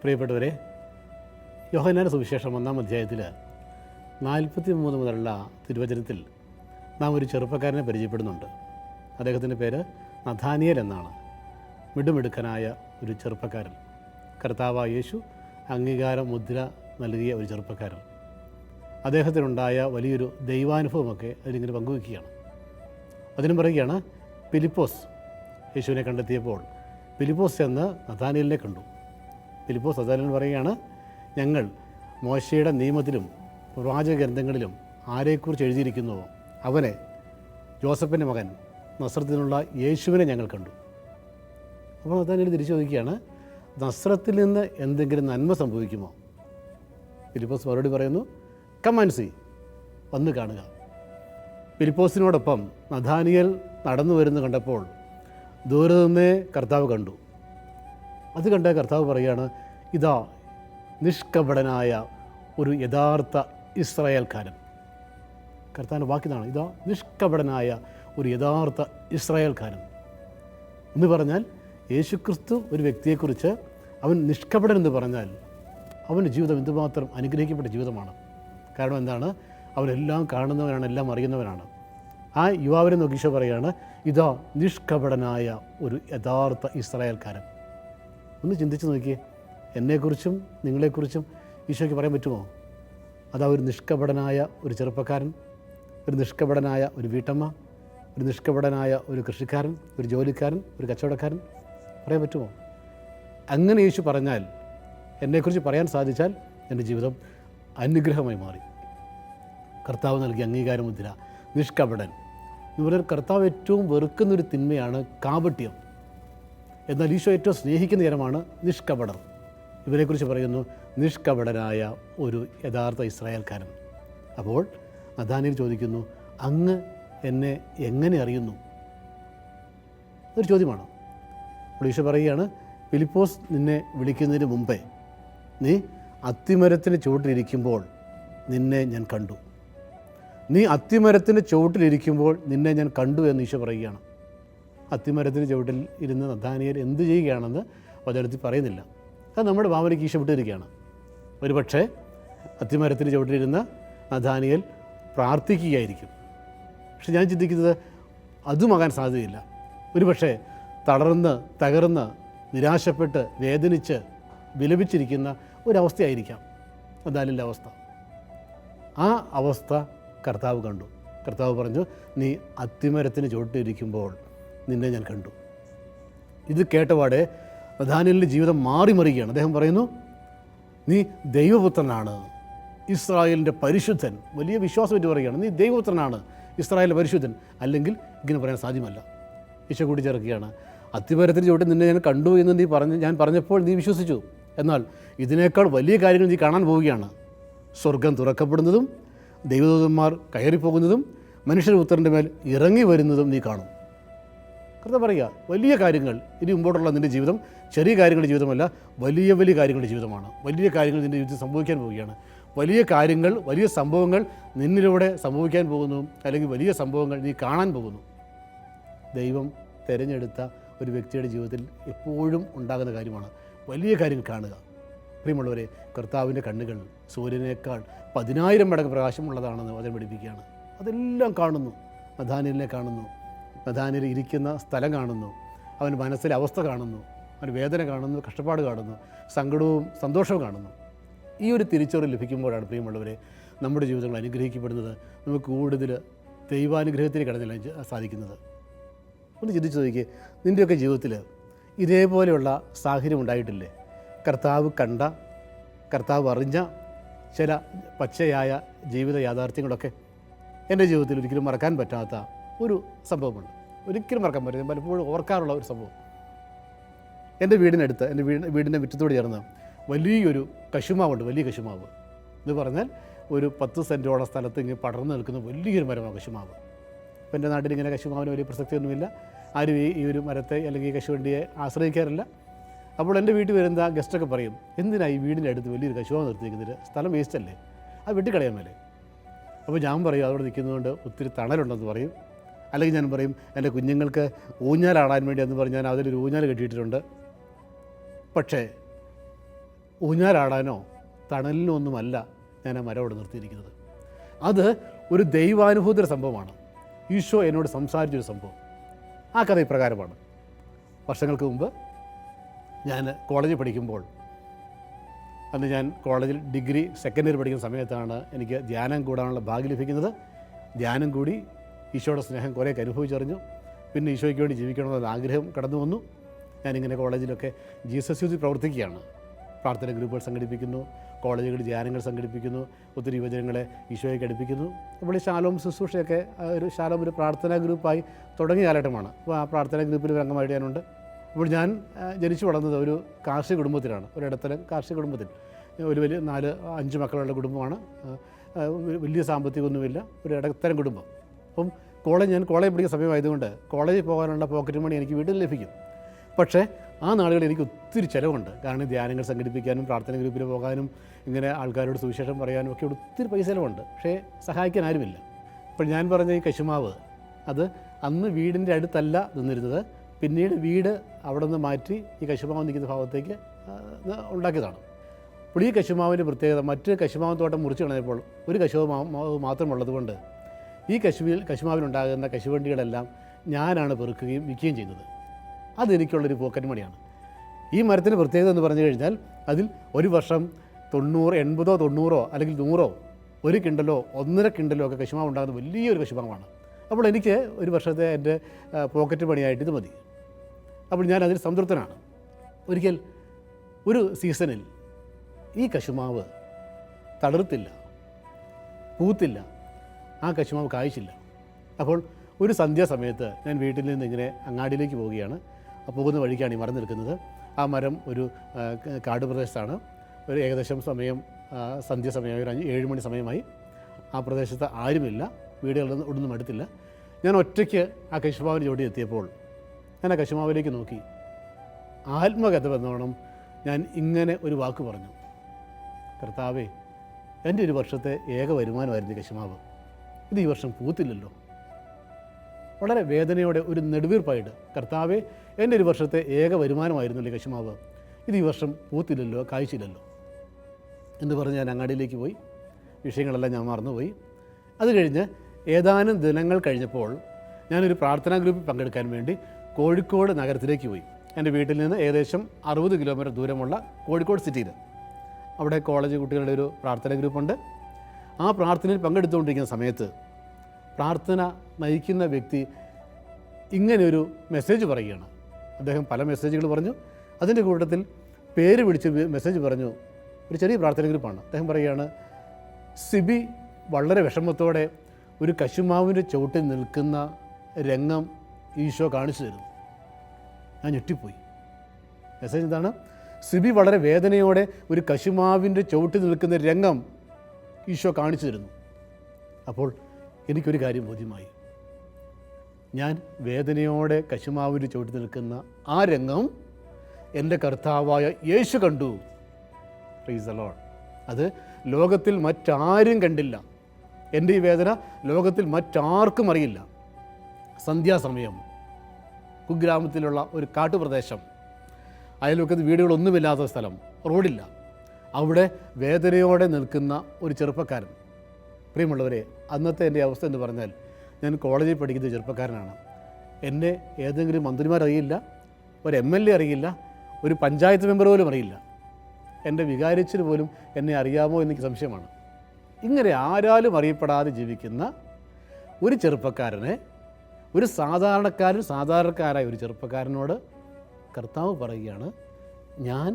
പ്രിയപ്പെട്ടവരെ, യോഹന്നാന്റെ സുവിശേഷം 1-ാം അധ്യായത്തിൽ 43 മുതലുള്ള തിരുവചനത്തിൽ നാം ഒരു ചെറുപ്പക്കാരനെ പരിചയപ്പെടുന്നുണ്ട്. അദ്ദേഹത്തിൻ്റെ പേര് നഥാനിയേൽ എന്നാണ്. മിടുമിടുക്കനായ ഒരു ചെറുപ്പക്കാരൻ, കർത്താവായ യേശു അംഗീകാര മുദ്ര നൽകിയ ഒരു ചെറുപ്പക്കാരൻ. അദ്ദേഹത്തിനുണ്ടായ വലിയൊരു ദൈവാനുഭവമൊക്കെ അതിലിങ്ങനെ പങ്കുവയ്ക്കുകയാണ്. അതിനും പറയുകയാണ്, ഫിലിപ്പോസ് യേശുവിനെ കണ്ടെത്തിയപ്പോൾ ഫിലിപ്പോസ് ചെന്ന് നഥാനിയേലിനെ കണ്ടു. ഫിലിപ്പോസ് നഥാനിയേലിന് പറയുകയാണ്, ഞങ്ങൾ മോശയുടെ നിയമത്തിലും പ്രവാചക ഗ്രന്ഥങ്ങളിലും ആരെക്കുറിച്ച് എഴുതിയിരിക്കുന്നുവോ അവനെ, ജോസഫിൻ്റെ മകൻ നസ്രത്തിൽ നിന്നുള്ള യേശുവിനെ ഞങ്ങൾ കണ്ടു. അപ്പോൾ നഥാനിയേൽ തിരിച്ചു ചോദിക്കുകയാണ്, നസ്രത്തിൽ നിന്ന് എന്തെങ്കിലും നന്മ സംഭവിക്കുമോ? ഫിലിപ്പോസ് മറുപടി പറയുന്നു, കം ആൻഡ് സീ, വന്ന് കാണുക. ഫിലിപ്പോസിനോടൊപ്പം നഥാനിയേൽ നടന്നു വരുന്നു കണ്ടപ്പോൾ ദൂരെ നിന്നേ കർത്താവ് കണ്ടു. അത് കണ്ട കർത്താവ് പറയുകയാണ്, ഇതാ നിഷ്കപടനായ ഒരു യഥാർത്ഥ ഇസ്രായേൽക്കാരൻ. കർത്താവിൻ്റെ വാക്കിതാണ്, ഇതാ നിഷ്കപടനായ ഒരു യഥാർത്ഥ ഇസ്രായേൽക്കാരൻ എന്ന് പറഞ്ഞാൽ, യേശുക്രിസ്തു ഒരു വ്യക്തിയെക്കുറിച്ച് അവൻ നിഷ്കപടൻ എന്ന് പറഞ്ഞാൽ അവൻ്റെ ജീവിതം എന്തുമാത്രം അനുഗ്രഹിക്കപ്പെട്ട ജീവിതമാണ്. കാരണം എന്താണ്? അവനെല്ലാം കാണുന്നവനാണ്, എല്ലാം അറിയുന്നവനാണ്. ആ യുവാവിനെ നോക്കി ഈശോ പറയുകയാണ്, ഇതാ നിഷ്കപടനായ ഒരു യഥാർത്ഥ ഇസ്രായേൽക്കാരൻ. ഒന്ന് ചിന്തിച്ച് നോക്കിയേ, എന്നെക്കുറിച്ചും നിങ്ങളെക്കുറിച്ചും ഈശോയ്ക്ക് പറയാൻ പറ്റുമോ? അതാ ഒരു നിഷ്കപടനായ ഒരു ചെറുപ്പക്കാരൻ, ഒരു നിഷ്കപടനായ ഒരു വീട്ടമ്മ, ഒരു നിഷ്കപടനായ ഒരു കൃഷിക്കാരൻ, ഒരു ജോലിക്കാരൻ, ഒരു കച്ചവടക്കാരൻ, പറയാൻ പറ്റുമോ? അങ്ങനെ യേശു പറഞ്ഞാൽ, എന്നെക്കുറിച്ച് പറയാൻ സാധിച്ചാൽ എൻ്റെ ജീവിതം അനുഗ്രഹമായി മാറി. കർത്താവ് നൽകിയ അംഗീകാരമുദ്ര നിഷ്കപടൻ എന്ന് പറഞ്ഞാൽ, കർത്താവ് ഏറ്റവും വെറുക്കുന്നൊരു തിന്മയാണ് കാപട്യം. എന്നാൽ ഈശോ ഏറ്റവും സ്നേഹിക്കുന്ന ഇനമാണ് നിഷ്കപടർ. ഇവരെക്കുറിച്ച് പറയുന്നു, നിഷ്കപടനായ ഒരു യഥാർത്ഥ ഇസ്രായേൽക്കാരൻ. അപ്പോൾ നഥാനിയേൽ ചോദിക്കുന്നു, അങ്ങ് എന്നെ എങ്ങനെ അറിയുന്നു? അതൊരു ചോദ്യമാണ്. അപ്പോൾ ഈശോ പറയുകയാണ്, ഫിലിപ്പോസ് നിന്നെ വിളിക്കുന്നതിന് മുമ്പേ നീ അത്തിമരത്തിന് ചുവട്ടിലിരിക്കുമ്പോൾ നിന്നെ ഞാൻ കണ്ടു. നീ അത്തിമരത്തിന് ചുവട്ടിലിരിക്കുമ്പോൾ നിന്നെ ഞാൻ കണ്ടു എന്ന് ഈശോ പറയുകയാണ്. അത്തിമരത്തിന് ചുവട്ടിൽ ഇരുന്ന് നഥാനിയേൽ എന്ത് ചെയ്യുകയാണെന്ന് വചനത്തിൽ പറയുന്നില്ല. അത് നമ്മുടെ ഭാവനയ്ക്ക് ഈശോ വിട്ടിരിക്കുകയാണ്. ഒരു പക്ഷേ അത്തിമരത്തിന് ചുവട്ടിലിരുന്ന് നഥാനിയേൽ പ്രാർത്ഥിക്കുകയായിരിക്കും. പക്ഷെ ഞാൻ ചിന്തിക്കുന്നത് അതുമാകാൻ സാധ്യതയില്ല. ഒരു പക്ഷേ തകർന്ന് നിരാശപ്പെട്ട് വേദനിച്ച് വിലപിച്ചിരിക്കുന്ന ഒരവസ്ഥയായിരിക്കാം നഥാനിയേലിൻ്റെ അവസ്ഥ. ആ അവസ്ഥ കർത്താവ് കണ്ടു. കർത്താവ് പറഞ്ഞു, നീ അത്തിമരത്തിന് ചുവട്ടിലിരിക്കുമ്പോൾ നിന്നെ ഞാൻ കണ്ടു. ഇത് കേട്ടപാടെ നഥാനിയേലിൻ്റെ ജീവിതം മാറിമറിയുകയാണ്. അദ്ദേഹം പറയുന്നു, നീ ദൈവപുത്രനാണ്, ഇസ്രായേലിൻ്റെ പരിശുദ്ധൻ. വലിയ വിശ്വാസം വെച്ച് പറയുകയാണ്, നീ ദൈവപുത്രനാണ്, ഇസ്രായേലിൻ്റെ പരിശുദ്ധൻ. അല്ലെങ്കിൽ ഇങ്ങനെ പറയാൻ സാധ്യമല്ല. ഈശോ കൂട്ടിച്ചേർക്കുകയാണ്, അത്തിമരത്തിന് ചുവട്ടിൽ നിന്നെ ഞാൻ കണ്ടു എന്ന് ഞാൻ പറഞ്ഞപ്പോൾ നീ വിശ്വസിച്ചു. എന്നാൽ ഇതിനേക്കാൾ വലിയ കാര്യങ്ങൾ നീ കാണാൻ പോവുകയാണ്. സ്വർഗം തുറക്കപ്പെടുന്നതും ദൈവദൂതന്മാർ കയറിപ്പോകുന്നതും മനുഷ്യപുത്രൻ്റെ മേൽ ഇറങ്ങി വരുന്നതും നീ കാണും. കർത്താവ് പറയുക, വലിയ കാര്യങ്ങൾ ഇനി മുമ്പോട്ടുള്ള നിൻ്റെ ജീവിതം ചെറിയ കാര്യങ്ങളുടെ ജീവിതമല്ല, വലിയ വലിയ കാര്യങ്ങളുടെ ജീവിതമാണ്. വലിയ കാര്യങ്ങൾ നിൻ്റെ ജീവിതത്തിൽ സംഭവിക്കാൻ പോവുകയാണ്. വലിയ കാര്യങ്ങൾ, വലിയ സംഭവങ്ങൾ നിന്നിലൂടെ സംഭവിക്കാൻ പോകുന്നു, അല്ലെങ്കിൽ വലിയ സംഭവങ്ങൾ നീ കാണാൻ പോകുന്നു. ദൈവം തിരഞ്ഞെടുത്ത ഒരു വ്യക്തിയുടെ ജീവിതത്തിൽ എപ്പോഴും ഉണ്ടാകുന്ന കാര്യമാണ് വലിയ കാര്യങ്ങൾ കാണുക. പ്രിയമുള്ളവരെ, കർത്താവിൻ്റെ കണ്ണുകൾ സൂര്യനേക്കാൾ 10,000 മടങ്ങ് പ്രകാശമുള്ളതാണെന്ന് വചനം പഠിപ്പിക്കുകയാണ്. അതെല്ലാം കാണുന്നു. നഥാനിയേലിനെ കാണുന്നു, നഥാനിയേൽ ഇരിക്കുന്ന സ്ഥലം കാണുന്നു, അവൻ്റെ മനസ്സിലെ അവസ്ഥ കാണുന്നു, അവൻ്റെ വേദന കാണുന്നു, കഷ്ടപ്പാട് കാണുന്നു, സങ്കടവും സന്തോഷവും കാണുന്നു. ഈ ഒരു തിരിച്ചറിവ് ലഭിക്കുമ്പോഴാണ് പ്രിയമുള്ളവരെ നമ്മുടെ ജീവിതങ്ങൾ അനുഗ്രഹിക്കപ്പെടുന്നത്. നമുക്ക് കൂടുതൽ ദൈവാനുഗ്രഹത്തിൽ കടന്നു സാധിക്കുന്നത്. ഒന്ന് ചിന്തിച്ച് നോക്കിയേ, നിൻ്റെയൊക്കെ ജീവിതത്തിൽ ഇതേപോലെയുള്ള സാഹചര്യം ഉണ്ടായിട്ടില്ലേ? കർത്താവ് കണ്ട, കർത്താവ് അറിഞ്ഞ ചില പച്ചയായ ജീവിത യാഥാർത്ഥ്യങ്ങളൊക്കെ എൻ്റെ ജീവിതത്തിൽ ഒരിക്കലും മറക്കാൻ പറ്റാത്ത ഒരു സംഭവമുണ്ട്. ഒരിക്കലും മറക്കാൻ പറ്റില്ല, പലപ്പോഴും ഓർക്കാറുള്ള ഒരു സംഭവം. എൻ്റെ വീടിനടുത്ത്, എൻ്റെ വീടിൻ്റെ മുറ്റത്തോട് ചേർന്ന് വലിയൊരു കശുമാവുണ്ട്. വലിയ കശുമാവ് എന്ന് പറഞ്ഞാൽ ഒരു 10 സെൻറ്റോളം സ്ഥലത്ത് ഇങ്ങനെ പടർന്നു നിൽക്കുന്ന വലിയൊരു മരമാണ് കശുമാവ്. അപ്പോൾ എൻ്റെ നാട്ടിൽ ഇങ്ങനെ കശുമാവിന് വലിയ പ്രസക്തിയൊന്നുമില്ല. ആരും ഈ ഒരു മരത്തെ അല്ലെങ്കിൽ ഈ കശുവണ്ടിയെ ആശ്രയിക്കാറില്ല. അപ്പോൾ എൻ്റെ വീട്ടിൽ വരുന്ന ഗസ്റ്റൊക്കെ പറയും, എന്തിനാ ഈ വീടിൻ്റെ അടുത്ത് വലിയൊരു കശുമാവ് നിർത്തിയിരിക്കുന്നത്? സ്ഥലം വേസ്റ്റല്ലേ, അത് വെട്ടിക്കളയാൻ മേലെ. അപ്പോൾ ഞാൻ പറയും, അവിടെ നിൽക്കുന്നതുകൊണ്ട് ഒത്തിരി തണലുണ്ടെന്ന് പറയും. അല്ലെങ്കിൽ ഞാൻ പറയും, എൻ്റെ കുഞ്ഞുങ്ങൾക്ക് ഊഞ്ഞാലാടാൻ വേണ്ടി എന്ന് പറഞ്ഞ് ഞാൻ അതിലൊരു ഊഞ്ഞാൽ കെട്ടിയിട്ടുണ്ട്. പക്ഷേ ഊഞ്ഞാലാടാനോ തണലിനോ ഒന്നുമല്ല ഞാൻ ആ മരം അവിടെ നിർത്തിയിരിക്കുന്നത്. അത് ഒരു ദൈവാനുഭൂതിയുടെ സംഭവമാണ്. ഈശോ എന്നോട് സംസാരിച്ചൊരു സംഭവം. ആ കഥ ഇപ്രകാരമാണ്. വർഷങ്ങൾക്ക് മുമ്പ് ഞാൻ കോളേജിൽ പഠിക്കുമ്പോൾ, അന്ന് ഞാൻ കോളേജിൽ ഡിഗ്രി സെക്കൻഡ് ഇയർ പഠിക്കുന്ന സമയത്താണ് എനിക്ക് ധ്യാനം കൂടാനുള്ള ഭാഗ്യം ലഭിക്കുന്നത്. ധ്യാനം കൂടി ഈശോയുടെ സ്നേഹം കുറേയൊക്കെ അനുഭവിച്ചറിഞ്ഞു. പിന്നെ ഈശോയ്ക്ക് വേണ്ടി ജീവിക്കണമെന്നുള്ള ആഗ്രഹം കടന്നു വന്നു. ഞാനിങ്ങനെ കോളേജിലൊക്കെ ജീസസ് യൂത്തിൽ പ്രവർത്തിക്കുകയാണ്. പ്രാർത്ഥന ഗ്രൂപ്പുകൾ സംഘടിപ്പിക്കുന്നു, കോളേജുകളിൽ ധ്യാനങ്ങൾ സംഘടിപ്പിക്കുന്നു, ഒത്തിരി യുവജനങ്ങളെ ഈശോയ്ക്ക് അടുപ്പിക്കുന്നു. അപ്പോൾ ഈ ശാലോം ശുശ്രൂഷയൊക്കെ ശാലോം ഒരു പ്രാർത്ഥനാ ഗ്രൂപ്പായി തുടങ്ങിയ കാലഘട്ടമാണ്. അപ്പോൾ ആ പ്രാർത്ഥനാ ഗ്രൂപ്പിൽ ഒരു അംഗമായിട്ട് ഞാനുണ്ട്. അപ്പോൾ ഞാൻ ജനിച്ചു വളർന്നത് ഒരു കാർഷിക കുടുംബത്തിലാണ്, ഒരു ഇടത്തരം കാർഷിക കുടുംബത്തിൽ. ഒരു വലിയ 4-5 മക്കളുള്ള കുടുംബമാണ്. വലിയ സാമ്പത്തികമൊന്നുമില്ല, ഒരു ഇടത്തരം കുടുംബം. അപ്പം ഞാൻ കോളേജ് പഠിക്കുന്ന സമയമായതുകൊണ്ട് കോളേജിൽ പോകാനുള്ള പോക്കറ്റ് മണി എനിക്ക് വീട്ടിൽ ലഭിക്കും. പക്ഷേ ആ നാളുകളിൽ എനിക്ക് ഒത്തിരി ചിലവുണ്ട്. കാരണം ധ്യാനങ്ങൾ സംഘടിപ്പിക്കാനും പ്രാർത്ഥന ഗ്രൂപ്പിൽ പോകാനും ഇങ്ങനെ ആൾക്കാരോട് സുവിശേഷം പറയാനും ഒക്കെ ഒത്തിരി പൈസ ചിലവുണ്ട്. പക്ഷേ സഹായിക്കാൻ ആരുമില്ല. അപ്പോൾ ഞാൻ പറഞ്ഞ ഈ കശുമാവ്, അത് അന്ന് വീടിൻ്റെ അടുത്തല്ല നിന്നിരുന്നത്. പിന്നീട് വീട് അവിടെ നിന്ന് മാറ്റി ഈ കശുമാവ് നിൽക്കുന്ന ഭാഗത്തേക്ക് ഉണ്ടാക്കിയതാണ്. അപ്പോൾ ഈ കശുമാവിൻ്റെ പ്രത്യേകത, മറ്റ് കശുമാവ് തോട്ടം മുറിച്ച് കളഞ്ഞപ്പോൾ ഒരു കശുമാവ് മാത്രമുള്ളതുകൊണ്ട് ഈ കശുമാവിനുണ്ടാകുന്ന കശുവണ്ടികളെല്ലാം ഞാനാണ് പെറുക്കുകയും വിൽക്കുകയും ചെയ്യുന്നത്. അതെനിക്കുള്ളൊരു പോക്കറ്റ് മണിയാണ്. ഈ മരത്തിൻ്റെ പ്രത്യേകത എന്ന് പറഞ്ഞു കഴിഞ്ഞാൽ, അതിൽ ഒരു വർഷം 80, 90 അല്ലെങ്കിൽ 100, 1 കിണ്ടലോ 1.5 കിണ്ടലോ ഒക്കെ കശുമാവ് ഉണ്ടാകുന്ന വലിയൊരു കശുമാവാണ്. അപ്പോൾ എനിക്ക് ഒരു വർഷത്തെ എൻ്റെ പോക്കറ്റ് മണിയായിട്ട് ഇത് മതി. അപ്പോൾ ഞാൻ അതിൽ സംതൃപ്തനാണ്. ഒരിക്കൽ ഒരു സീസണിൽ ഈ കശുമാവ് തളിർത്തില്ല, പൂത്തില്ല, ആ കശുമാവ് കായ്ച്ചില്ല. അപ്പോൾ ഒരു സന്ധ്യാസമയത്ത് ഞാൻ വീട്ടിൽ നിന്ന് ഇങ്ങനെ അങ്ങാടിയിലേക്ക് പോവുകയാണ്. പോകുന്ന വഴിക്കാണ് ഈ മരം നിൽക്കുന്നത്. ആ മരം ഒരു കാട് പ്രദേശത്താണ്. ഒരു ഏകദേശം സമയം സന്ധ്യാസമയമായി, ഒരു 7 മണി സമയമായി. ആ പ്രദേശത്ത് ആരുമില്ല, വീടുകളൊന്നും ഒന്നും അടുത്തില്ല. ഞാൻ ഒറ്റയ്ക്ക് ആ കശുമാവിന് ചുവട്ടിൽ എത്തിയപ്പോൾ ഞാൻ ആ കശുമാവിലേക്ക് നോക്കി. ആത്മകഥ എന്നോണം ഞാൻ ഇങ്ങനെ ഒരു വാക്ക് പറഞ്ഞു: കർത്താവേ, എൻ്റെ ഒരു വർഷത്തെ ഏക വരുമാനമായിരുന്നു കശുമാവ്. ഇത് ഈ വർഷം പൂത്തില്ലല്ലോ. വളരെ വേദനയോടെ, ഒരു നെടുവീർപ്പായിട്ട്, കർത്താവേ, എൻ്റെ ഒരു വർഷത്തെ ഏക വരുമാനമായിരുന്നല്ലോ കശുമാവ്, ഇത് ഈ വർഷം പൂത്തില്ലല്ലോ, കായ്ച്ചില്ലല്ലോ എന്ന് പറഞ്ഞ് ഞാൻ അങ്ങാടിയിലേക്ക് പോയി. വിഷയങ്ങളെല്ലാം ഞാൻ മറന്നുപോയി. അത് കഴിഞ്ഞ് ഏതാനും ദിനങ്ങൾ കഴിഞ്ഞപ്പോൾ ഞാനൊരു പ്രാർത്ഥനാ ഗ്രൂപ്പിൽ പങ്കെടുക്കാൻ വേണ്ടി കോഴിക്കോട് നഗരത്തിലേക്ക് പോയി. എൻ്റെ വീട്ടിൽ നിന്ന് ഏകദേശം 60 കിലോമീറ്റർ ദൂരമുള്ള കോഴിക്കോട് സിറ്റിയിൽ. അവിടെ കോളേജ് കുട്ടികളുടെ ഒരു പ്രാർത്ഥനാ ഗ്രൂപ്പുണ്ട്. ആ പ്രാർത്ഥനയിൽ പങ്കെടുത്തുകൊണ്ടിരിക്കുന്ന സമയത്ത് പ്രാർത്ഥന നയിക്കുന്ന വ്യക്തി ഇങ്ങനെയൊരു മെസ്സേജ് പറയുകയാണ്. അദ്ദേഹം പല മെസ്സേജുകൾ പറഞ്ഞു. അതിൻ്റെ കൂട്ടത്തിൽ പേര് പിടിച്ച് മെസ്സേജ് പറഞ്ഞു. ഒരു ചെറിയ പ്രാർത്ഥന ഗ്രൂപ്പാണ്. അദ്ദേഹം പറയുകയാണ്: സിബി വളരെ വിഷമത്തോടെ ഒരു കശുമാവിൻ്റെ ചുവട്ടിൽ നിൽക്കുന്ന രംഗം ഈശോ കാണിച്ചു തരുന്നു. ഞാൻ ഞെട്ടിപ്പോയി. മെസ്സേജ് എന്താണ്? സിബി വളരെ വേദനയോടെ ഒരു കശുമാവിൻ്റെ ചുവട്ടിൽ നിൽക്കുന്ന രംഗം ഈശോ കാണിച്ചു തരുന്നു. അപ്പോൾ എനിക്കൊരു കാര്യം ബോധ്യമായി. ഞാൻ വേദനയോടെ കശുമാവിൻ്റെ ചുവട്ടിൽ നിൽക്കുന്ന ആ രംഗം എൻ്റെ കർത്താവായ യേശു കണ്ടു. Praise the Lord. അത് ലോകത്തിൽ മറ്റാരും കണ്ടില്ല. എൻ്റെ ഈ വേദന ലോകത്തിൽ മറ്റാർക്കും അറിയില്ല. സന്ധ്യാസമയം, കുഗ്രാമത്തിലുള്ള ഒരു കാട്ടുപ്രദേശം, അയൽവക്കത്ത് വീടുകളൊന്നുമില്ലാത്ത സ്ഥലം, റോഡില്ല. അവിടെ വേദനയോടെ നിൽക്കുന്ന ഒരു ചെറുപ്പക്കാരൻ. പ്രിയമുള്ളവരെ, അന്നത്തെ എൻ്റെ അവസ്ഥ എന്ന് പറഞ്ഞാൽ, ഞാൻ കോളേജിൽ പഠിക്കുന്ന ചെറുപ്പക്കാരനാണ്. എന്നെ ഏതെങ്കിലും മന്ത്രിമാരറിയില്ല, ഒരു MLA അറിയില്ല, ഒരു പഞ്ചായത്ത് മെമ്പർ പോലും അറിയില്ല. എൻ്റെ വികാരിച്ചത് പോലും എന്നെ അറിയാമോ എന്നെനിക്ക് സംശയമാണ്. ഇങ്ങനെ ആരാലും അറിയപ്പെടാതെ ജീവിക്കുന്ന ഒരു ചെറുപ്പക്കാരനെ, ഒരു സാധാരണക്കാരായ ഒരു ചെറുപ്പക്കാരനോട് കർത്താവ് പറയുകയാണ്: ഞാൻ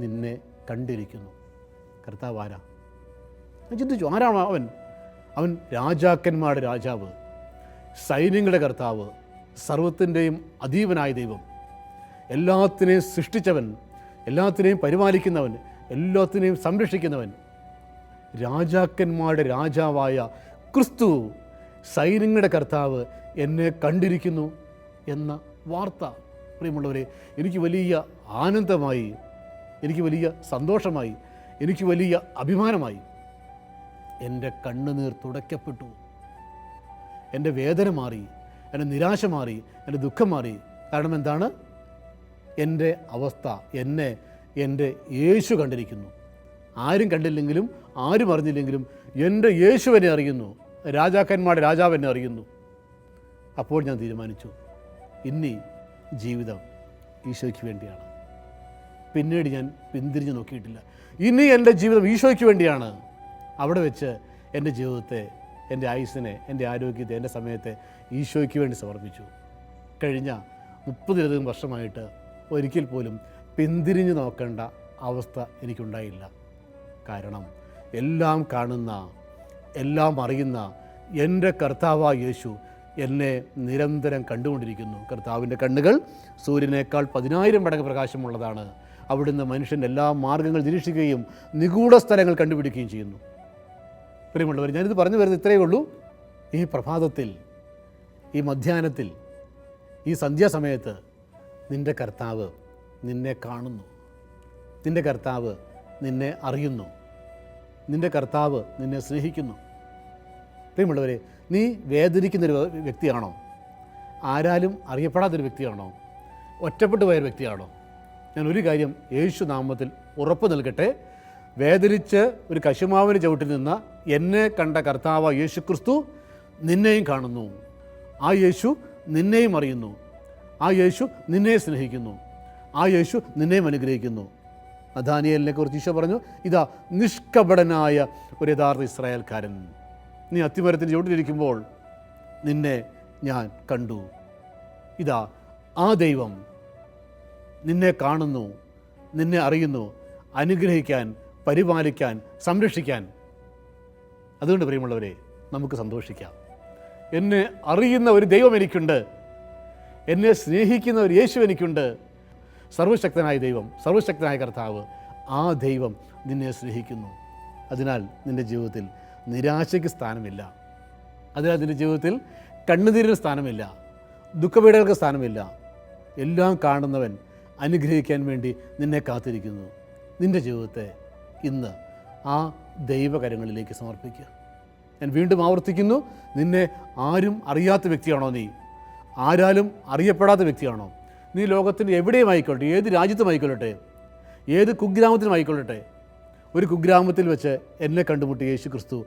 നിന്നെ കണ്ടിരിക്കുന്നു. കർത്താവ് ആരാ? ഞാൻ ചിന്തിച്ചു, ആരാണ് അവൻ? അവൻ രാജാക്കന്മാരുടെ രാജാവ്, സൈന്യങ്ങളുടെ കർത്താവ്, സർവത്തിൻ്റെയും അധീപനായ ദൈവം, എല്ലാത്തിനെയും സൃഷ്ടിച്ചവൻ, എല്ലാത്തിനെയും പരിപാലിക്കുന്നവൻ, എല്ലാത്തിനെയും സംരക്ഷിക്കുന്നവൻ, രാജാക്കന്മാരുടെ രാജാവായ ക്രിസ്തു, സൈന്യങ്ങളുടെ കർത്താവ് എന്നെ കണ്ടിരിക്കുന്നു എന്ന വാർത്ത, പ്രിയമുള്ളവരെ, എനിക്ക് വലിയ ആനന്ദമായി, എനിക്ക് വലിയ സന്തോഷമായി, എനിക്ക് വലിയ അഭിമാനമായി. എൻ്റെ കണ്ണുനീർ തുടയ്ക്കപ്പെട്ടു. എൻ്റെ വേദന മാറി, എൻ്റെ നിരാശ മാറി, എൻ്റെ ദുഃഖം മാറി. കാരണം എന്താണ്? എൻ്റെ അവസ്ഥ, എന്നെ എൻ്റെ യേശു കണ്ടിരിക്കുന്നു. ആരും കണ്ടില്ലെങ്കിലും ആരും അറിഞ്ഞില്ലെങ്കിലും എൻ്റെ യേശു എന്നെ അറിയുന്നു, രാജാക്കന്മാരുടെ രാജാവ് എന്നെ അറിയുന്നു. അപ്പോൾ ഞാൻ തീരുമാനിച്ചു, ഇനി ജീവിതം ഈശോയ്ക്ക് വേണ്ടിയാണ്. പിന്നീട് ഞാൻ പിന്തിരിഞ്ഞ് നോക്കിയിട്ടില്ല. ഇനി എൻ്റെ ജീവിതം ഈശോയ്ക്ക് വേണ്ടിയാണ്. അവിടെ വെച്ച് എൻ്റെ ജീവിതത്തെ, എൻ്റെ ആയുസ്സിനെ, എൻ്റെ ആരോഗ്യത്തെ, എൻ്റെ സമയത്തെ ഈശോയ്ക്ക് വേണ്ടി സമർപ്പിച്ചു. കഴിഞ്ഞ 30-ലധികം വർഷമായിട്ട് ഒരിക്കൽ പോലും പിന്തിരിഞ്ഞ് നോക്കേണ്ട അവസ്ഥ എനിക്കുണ്ടായില്ല. കാരണം എല്ലാം കാണുന്ന, എല്ലാം അറിയുന്ന എൻ്റെ കർത്താവായ യേശു എന്നെ നിരന്തരം കണ്ടുകൊണ്ടിരിക്കുന്നു. കർത്താവിൻ്റെ കണ്ണുകൾ സൂര്യനേക്കാൾ 10,000 മടങ്ങ് പ്രകാശമുള്ളതാണ്. അവിടുന്ന് മനുഷ്യൻ്റെ എല്ലാ മാർഗ്ഗങ്ങൾ നിരീക്ഷിക്കുകയും നിഗൂഢ സ്ഥലങ്ങൾ കണ്ടുപിടിക്കുകയും ചെയ്യുന്നു. പ്രിയമുള്ളവർ, ഞാനിത് പറഞ്ഞു വരുന്നത് ഇത്രയേ ഉള്ളൂ. ഈ പ്രഭാതത്തിൽ, ഈ മധ്യാഹ്നത്തിൽ, ഈ സന്ധ്യാസമയത്ത് നിൻ്റെ കർത്താവ് നിന്നെ കാണുന്നു. നിൻ്റെ കർത്താവ് നിന്നെ അറിയുന്നു. നിൻ്റെ കർത്താവ് നിന്നെ സ്നേഹിക്കുന്നു. പ്രിയമുള്ളവരെ, നീ വേദനിക്കുന്നൊരു വ്യക്തിയാണോ? ആരാലും അറിയപ്പെടാത്തൊരു വ്യക്തിയാണോ? ഒറ്റപ്പെട്ടു പോയൊരു വ്യക്തിയാണോ? ഞാൻ ഒരു കാര്യം യേശു നാമത്തിൽ ഉറപ്പ് നൽകട്ടെ. വേദനിച്ച് ഒരു കശുമാവിന് ചവിട്ടിൽ നിന്ന എന്നെ കണ്ട കർത്താവ് യേശു ക്രിസ്തു നിന്നെയും കാണുന്നു. ആ യേശു നിന്നെയും അറിയുന്നു. ആ യേശു നിന്നെ സ്നേഹിക്കുന്നു. ആ യേശു നിന്നെയും അനുഗ്രഹിക്കുന്നു. നഥാനിയേലിനെ കുറിച്ച് ഈശോ പറഞ്ഞു, ഇതാ നിഷ്കപടനായ ഒരു യഥാർത്ഥ ഇസ്രായേൽക്കാരൻ. നീ അത്തിമരത്തിൻ്റെ ചുവട്ടിലിരിക്കുമ്പോൾ നിന്നെ ഞാൻ കണ്ടു. ഇതാ ആ ദൈവം നിന്നെ കാണുന്നു, നിന്നെ അറിയുന്നു, അനുഗ്രഹിക്കാൻ, പരിപാലിക്കാൻ, സംരക്ഷിക്കാൻ. അതുകൊണ്ട് പ്രിയമുള്ളവരെ, നമുക്ക് സന്തോഷിക്കാം. എന്നെ അറിയുന്ന ഒരു ദൈവം എനിക്കുണ്ട്. എന്നെ സ്നേഹിക്കുന്ന ഒരു യേശു എനിക്കുണ്ട്. സർവശക്തനായ ദൈവം, സർവശക്തനായ കർത്താവ്, ആ ദൈവം നിന്നെ സ്നേഹിക്കുന്നു. അതിനാൽ നിൻ്റെ ജീവിതത്തിൽ നിരാശയ്ക്ക് സ്ഥാനമില്ല. അതിനാൽ നിൻ്റെ ജീവിതത്തിൽ കണ്ണുനീരിന് സ്ഥാനമില്ല, ദുഃഖപീഡകൾക്ക് സ്ഥാനമില്ല. എല്ലാം കാണുന്നവൻ അനുഗ്രഹിക്കാൻ വേണ്ടി നിന്നെ കാത്തിരിക്കുന്നു. നിൻ്റെ ജീവിതത്തെ ഇന്ന് ആ ദൈവകരങ്ങളിലേക്ക് സമർപ്പിക്കുക. ഞാൻ വീണ്ടും ആവർത്തിക്കുന്നു, നിന്നെ ആരും അറിയാത്ത വ്യക്തിയാണോ നീ? ആരാലും അറിയപ്പെടാത്ത വ്യക്തിയാണോ നീ? ലോകത്തിൻ്റെ എവിടെയും ആയിക്കൊള്ളട്ടെ, ഏത് രാജ്യത്തും ആയിക്കൊള്ളട്ടെ, ഏത് കുഗ്രാമത്തിലും ആയിക്കൊള്ളട്ടെ, ഒരു കുഗ്രാമത്തിൽ വെച്ച് എന്നെ കണ്ടുമുട്ടിയ യേശു ക്രിസ്തു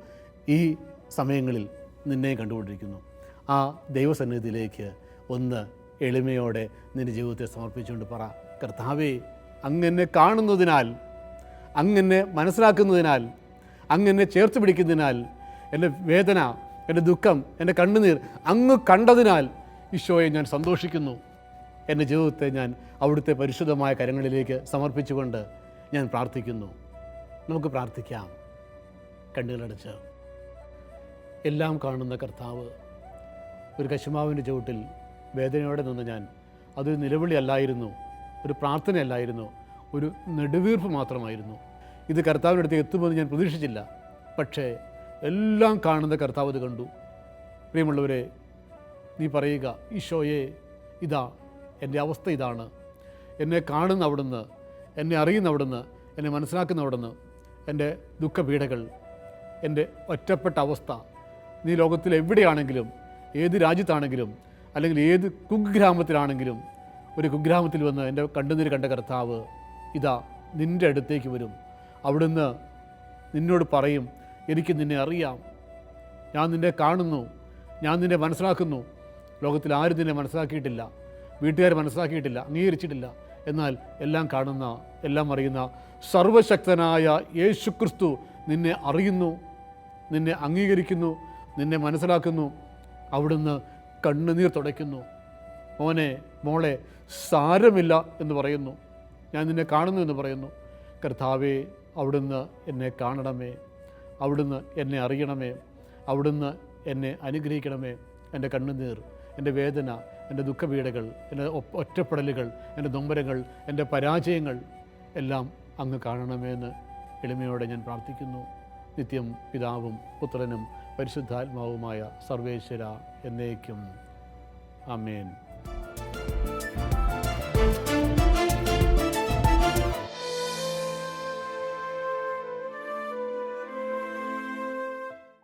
ഈ സമയങ്ങളിൽ നിന്നെ കണ്ടുകൊണ്ടിരിക്കുന്നു. ആ ദൈവസന്നിധിയിലേക്ക് ഒന്ന് എളിമയോടെ നിൻ്റെ ജീവിതത്തെ സമർപ്പിച്ചുകൊണ്ട് പറ, കർത്താവേ, അങ്ങെന്നെ കാണുന്നതിനാൽ, അങ്ങെന്നെ മനസ്സിലാക്കുന്നതിനാൽ, അങ്ങെന്നെ ചേർത്ത് പിടിക്കുന്നതിനാൽ, എൻ്റെ വേദന, എൻ്റെ ദുഃഖം, എൻ്റെ കണ്ണുനീർ അങ്ങ് കണ്ടതിനാൽ ഈശോയെ ഞാൻ സന്തോഷിക്കുന്നു. എൻ്റെ ജീവിതത്തെ ഞാൻ അവിടുത്തെ പരിശുദ്ധമായ കരങ്ങളിലേക്ക് സമർപ്പിച്ചുകൊണ്ട് ഞാൻ പ്രാർത്ഥിക്കുന്നു. നമുക്ക് പ്രാർത്ഥിക്കാം, കണ്ണുകളടച്ച്. എല്ലാം കാണുന്ന കർത്താവ്, ഒരു കശുമാവിൻ്റെ ചുവട്ടിൽ വേദനയോടെ നിന്ന് ഞാൻ, അതൊരു നിലവിളി അല്ലായിരുന്നു, ഒരു പ്രാർത്ഥനയല്ലായിരുന്നു, ഒരു നെടുവീർപ്പ് മാത്രമായിരുന്നു. ഇത് കർത്താവിൻ്റെ അടുത്ത് എത്തുമെന്ന് ഞാൻ പ്രതീക്ഷിച്ചില്ല. പക്ഷേ എല്ലാം കാണുന്ന കർത്താവ് ഇത് കണ്ടു. പ്രിയമുള്ളവരെ, നീ പറയുക, ഈശോയെ, ഇതാ എൻ്റെ അവസ്ഥ ഇതാണ്. എന്നെ കാണുന്ന അവിടുന്ന്, എന്നെ അറിയുന്ന അവിടുന്ന്, എന്നെ മനസ്സിലാക്കുന്ന അവിടുന്ന്, എൻ്റെ ദുഃഖപീഡകൾ, എൻ്റെ ഒറ്റപ്പെട്ട അവസ്ഥ. നീ ലോകത്തിൽ എവിടെയാണെങ്കിലും, ഏത് രാജ്യത്താണെങ്കിലും, അല്ലെങ്കിൽ ഏത് കുഗ്രാമത്തിലാണെങ്കിലും, ഒരു കുഗ്രാമത്തിൽ വന്ന് എൻ്റെ കണ്ണുനീർ കണ്ട കർത്താവ് ഇതാ നിൻ്റെ അടുത്തേക്ക് വരും. അവിടുന്ന് നിന്നോട് പറയും, എനിക്ക് നിന്നെ അറിയാം, ഞാൻ നിന്നെ കാണുന്നു, ഞാൻ നിന്നെ മനസ്സിലാക്കുന്നു. ലോകത്തിൽ ആരും നിന്നെ മനസ്സിലാക്കിയിട്ടില്ല, വീട്ടുകാർ മനസ്സിലാക്കിയിട്ടില്ല, അംഗീകരിച്ചിട്ടില്ല. എന്നാൽ എല്ലാം കാണുന്ന, എല്ലാം അറിയുന്ന സർവശക്തനായ യേശു ക്രിസ്തു നിന്നെ അറിയുന്നു, നിന്നെ അംഗീകരിക്കുന്നു, നിന്നെ മനസ്സിലാക്കുന്നു. അവിടുന്ന് കണ്ണുനീർ തുടയ്ക്കുന്നു. മോനെ, മോളെ, സാരമില്ല എന്ന് പറയുന്നു. ഞാൻ നിന്നെ കാണുന്നു എന്ന് പറയുന്നു. കർത്താവേ, അവിടുന്ന് എന്നെ കാണണമേ, അവിടുന്ന് എന്നെ അറിയണമേ, അവിടുന്ന് എന്നെ അനുഗ്രഹിക്കണമേ. എൻ്റെ കണ്ണുനീർ, എൻ്റെ വേദന, എൻ്റെ ദുഃഖപീഡകൾ, എൻ്റെ ഒറ്റപ്പെടലുകൾ, എൻ്റെ നൊമ്പരങ്ങൾ, എൻ്റെ പരാജയങ്ങൾ എല്ലാം അങ്ങ് കാണണമേ എന്ന് എളിമയോടെ ഞാൻ പ്രാർത്ഥിക്കുന്നു. നിത്യം പിതാവും പുത്രനും പരിശുദ്ധാത്മാവുമായ സർവേശ്വര എന്നേക്കും. ആമേൻ.